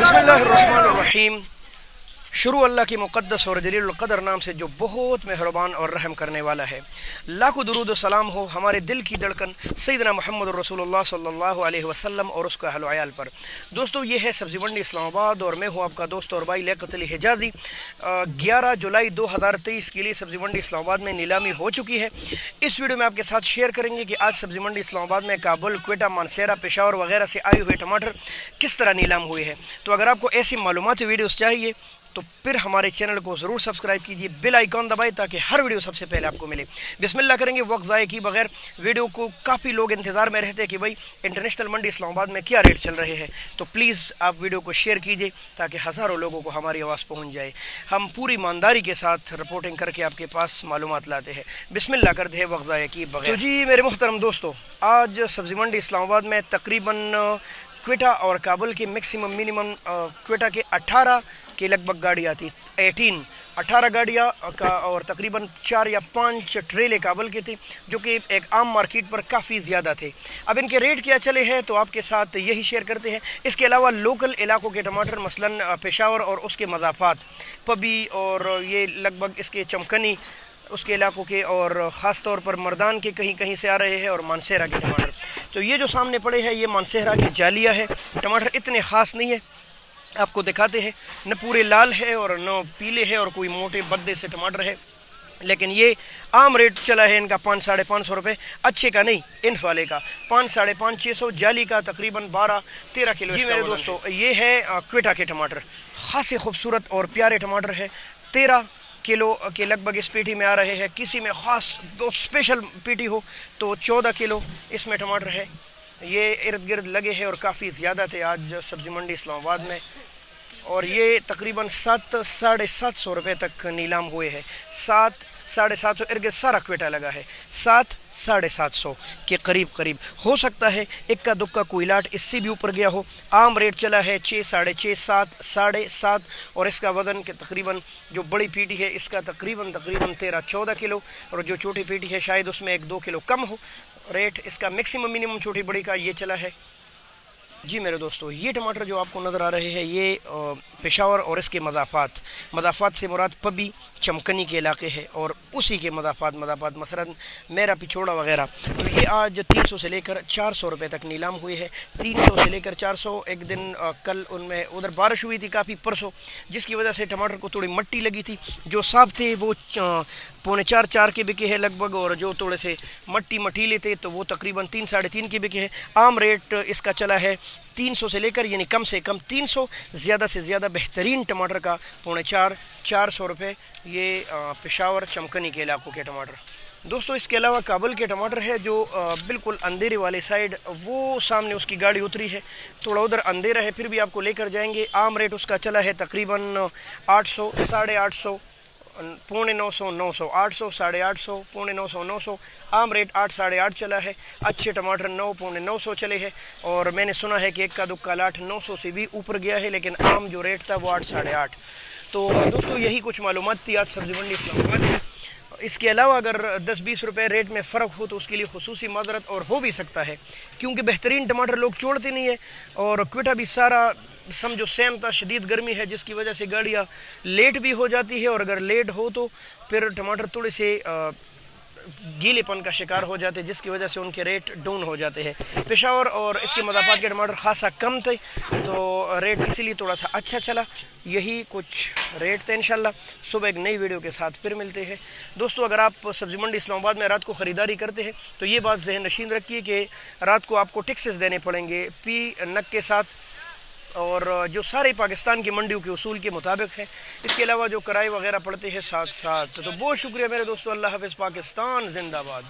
बिस्मिल्लाहिर्रहमानिर्रहीम। शुरू अल्लाह की मुक़द्दस और जलीलुल क़द्र नाम से जो बहुत मेहरबान और रहम करने वाला है। लाखों दुरूद सलाम हो हमारे दिल की धड़कन सैयदना मुहम्मद रसूलुल्लाह सल्लल्लाहु अलैहि वसल्लम और उसका अहल वयाल पर। दोस्तों, ये है सब्ज़ी मंडी इस्लामाबाद और मैं हूँ आपका दोस्त और भाई लियाक़त अली हिजाज़ी। 11 जुलाई 2023 के लिए सब्ज़ी मंडी इस्लामाबाद में नीलामी हो चुकी है। इस वीडियो में आपके साथ शेयर करेंगे कि आज सब्ज़ी मंडी इस्लामाबाद में काबुल, क्वेटा, मानसेरा, पेशावर वगैरह से आए हुए टमाटर किस तरह नीलाम हुए हैं। तो अगर आपको ऐसी मालूमाती वीडियोस चाहिए तो फिर हमारे चैनल को ज़रूर सब्सक्राइब कीजिए, बेल आइकॉन दबाएं ताकि हर वीडियो सबसे पहले आपको मिले। बिस्मिल्लाह करेंगे वक्त ज़ाय की बगैर। वीडियो को काफ़ी लोग इंतज़ार में रहते हैं कि भाई इंटरनेशनल मंडी इस्लामाबाद में क्या रेट चल रहे हैं, तो प्लीज़ आप वीडियो को शेयर कीजिए ताकि हज़ारों लोगों को हमारी आवाज़ पहुँच जाए। हम पूरी ईमानदारी के साथ रिपोर्टिंग करके आपके पास मालूमात लाते हैं। बिस्मिल्लाह करते हैं वक्त ज़ाय की बगैर। तो जी मेरे मोहतरम दोस्तों, आज सब्ज़ी मंडी इस्लामाबाद में तकरीबन क्वेटा और काबुल की मैक्सिमम मिनिमम क्वेटा के 18 के लगभग गाड़ियाँ थी, 18 गाड़ियाँ का, और तकरीबन 4 या 5 ट्रेले काबुल के थे जो कि एक आम मार्केट पर काफ़ी ज़्यादा थे। अब इनके रेट क्या चले हैं तो आपके साथ यही शेयर करते हैं। इसके अलावा लोकल इलाकों के टमाटर मसलन पेशावर और उसके मज़ाफ़ात, पबी और ये लगभग इसके चमकनी उसके इलाकों के, और ख़ास तौर पर मर्दान के कहीं कहीं से आ रहे हैं, और मानसेरा के टमाटर। तो ये जो सामने पड़े हैं ये मानसेरा के जालिया है। टमाटर इतने ख़ास नहीं है, आपको दिखाते हैं, न पूरे लाल है और न पीले है और कोई मोटे बद्दे से टमाटर है, लेकिन ये आम रेट चला है इनका 500 - 550 रुपये। अच्छे का नहीं, इंफ वाले का 500 - 550, 600, जाली का तकरीबन 12-13 किलो। जी मेरे दोस्तों, ये है क्वेटा के टमाटर, ख़ास खूबसूरत और प्यारे टमाटर है। 13 किलो के लगभग इस पेटी में आ रहे हैं। किसी में ख़ास दो स्पेशल पेटी हो तो 14 किलो इसमें टमाटर है। ये इर्द गिर्द लगे हैं और काफ़ी ज़्यादा थे आज सब्ज़ी मंडी इस्लामाबाद में, और ये तकरीबन 700-750 रुपये तक नीलाम हुए हैं। 700-750 इर्द सारा क्वेटा लगा है, 700-750 के करीब हो सकता है इक्का दुक्का कोई लाट इससे भी ऊपर गया हो। आम रेट चला है 6, 6.5, 7, 7.5, और इसका वज़न के तकरीबन जो बड़ी पीटी है इसका तकरीबन 13-14 किलो, और जो छोटी पीटी है शायद उसमें 1-2 किलो कम हो। रेट इसका मैक्सिमम मिनिमम छोटी बड़ी का ये चला है। जी मेरे दोस्तों, ये टमाटर जो आपको नज़र आ रहे हैं ये पेशावर और इसके मज़ाफ़ात से मुराद पबी, चमकनी के इलाके हैं और उसी के मज़ाफ़ात मसलन मेरा पिछोड़ा वगैरह। तो ये आज 300 से लेकर 400 रुपये तक नीलाम हुए हैं। 300 से लेकर 400। एक दिन कल उनमें उधर बारिश हुई थी काफ़ी परसों, जिसकी वजह से टमाटर को थोड़ी मट्टी लगी थी। जो साफ थे वो 3.25-4 के बिके हैं लगभग, और जो थोड़े से मटीले थे तो वो तकरीबन 3-3.5 के बिके हैं। आम रेट इसका चला है 300 से लेकर, यानी कम से कम 300, ज़्यादा से ज़्यादा बेहतरीन टमाटर का 3.25-400 रुपये। ये पेशावर चमकनी के इलाकों के टमाटर। दोस्तों, इसके अलावा काबुल के टमाटर है जो बिल्कुल अंधेरे वाले साइड, वो सामने उसकी गाड़ी उतरी है, थोड़ा उधर अंधेरा है, फिर भी आपको लेकर जाएंगे। आम रेट उसका चला है तकरीबन 800, 850, 950, 900, 800, 850, 950, 900। आम रेट 8, 8.5 चला है। अच्छे टमाटर 9, 950 चले हैं, और मैंने सुना है कि इक्का दुक्का लाट 900 से भी ऊपर गया है, लेकिन आम जो रेट था वो 8, 8.5। तो दोस्तों, यही कुछ मालूमात थी आज सब्ज़ी मंडी इस्लामाबाद में। इसके अलावा अगर 10-20 रुपये रेट में फ़र्क हो तो उसके लिए खुसूसी माजरत और हो भी सकता है, क्योंकि बेहतरीन टमाटर लोग छोड़ते नहीं है, और क्वेटा भी सारा समझो सेम था। शदीद गर्मी है जिसकी वजह से गाड़ियाँ लेट भी हो जाती है, और अगर लेट हो तो फिर टमाटर थोड़े से गीलेपन का शिकार हो जाते हैं, जिसकी वजह से उनके रेट डाउन हो जाते हैं। पेशावर और इसके मज़ाफ़ात के टमाटर खासा कम थे तो रेट इसीलिए थोड़ा सा अच्छा चला। यही कुछ रेट थे। इंशाल्लाह सुबह एक नई वीडियो के साथ फिर मिलते हैं। दोस्तों, अगर आप सब्ज़ी मंडी इस्लामाबाद में रात को ख़रीदारी करते हैं तो ये बात ज़हन नशीन रखिए कि रात को आपको टैक्सेस देने पड़ेंगे पी नक के साथ, और जो सारे पाकिस्तान की मंडियों के उसूल के मुताबिक है। इसके अलावा जो किराए वगैरह पड़ते हैं साथ साथ। तो बहुत शुक्रिया मेरे दोस्तों। अल्लाह हाफ़िज़। पाकिस्तान जिंदाबाद।